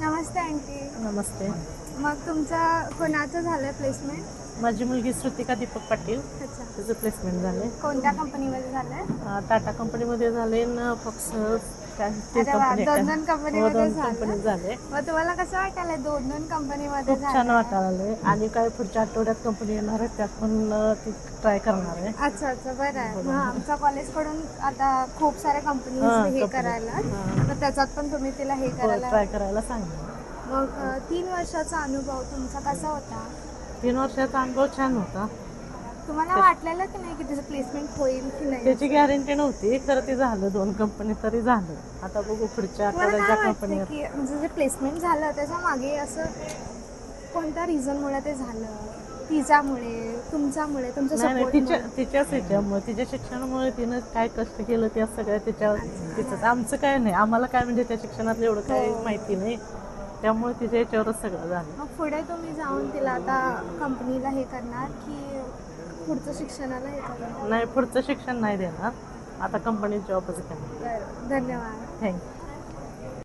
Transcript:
नमस्ते aunty. नमस्ते. मग तुमचं कोणाचं झालं प्लेसमेंट? माझी मुलगी श्रुतिका दीपक पाटील, अच्छा. तिचं प्लेसमेंट झाले. कोणत्या कंपनीमध्ये झालं? टाटा कंपनीमध्ये झाले न फॉक्स काय ती अरे वा, कंपनी दोन काय कंपनीमध्ये दोन कंपनी झालं. झाले. मग तुम्हाला कसं वाटायला दोन कंपनीमध्ये खूप झालं? छान वाटायला आणि काय पुढच्या आठवड्यात कंपनी येणार आहे त्यात पण ती ट्राय करणार आहे. अच्छा अच्छा, बरं आहे. मग आमच्या कॉलेजकडून आता खूप साऱ्या कंपनीज हां, हे company. करायला, हां. तर त्याच्यात पण तुम्ही तिला हे करायला. ट्राय करायला सांगितलं. मग 3 वर्षाचा अनुभव तुमचा कसा होता? 3 वर्षाचा अनुभव छान होता. तुम्हाला वाटलेलं की नाही की तिचं प्लेसमेंट होईल की नाही? त्याची गॅरंटी नव्हती, खरं ते झालं. 2 कंपनी तरी झालं. आता बघू पुढच्या तुम्हाला आठवड्यात काय ज्या कंपनी वाटतं की म्हणजे जे प्लेसमेंट झालं त्याच्या मागे असं कोणत्या रिझनमुळे ते झालं? तिच्यामुळे, तुमच्यामुळे, तुमच्या नाही सपोर्टमुळे? तिच्याच ह्याच्यामुळे, तिच्या शिक्षणामुळे तिनं काय कष्ट केलं त्या सगळ्या तिचंच. आमचं काय नाही, आम्हाला काय म्हणजे त्या शिक्षणातलं एवढं काही माहिती नाही, त्यामुळे तिच्या याच्यावरच सगळं झालं. मग पुढे तुम्ही जाऊन तिला आता कंपनीला हे करणार की पुढचं शिक्षणाला हे करणार? नाही, पुढचं शिक्षण नाही देणार, आता कंपनीत जॉबच करणार. बरं, धन्यवाद. थँक्यू.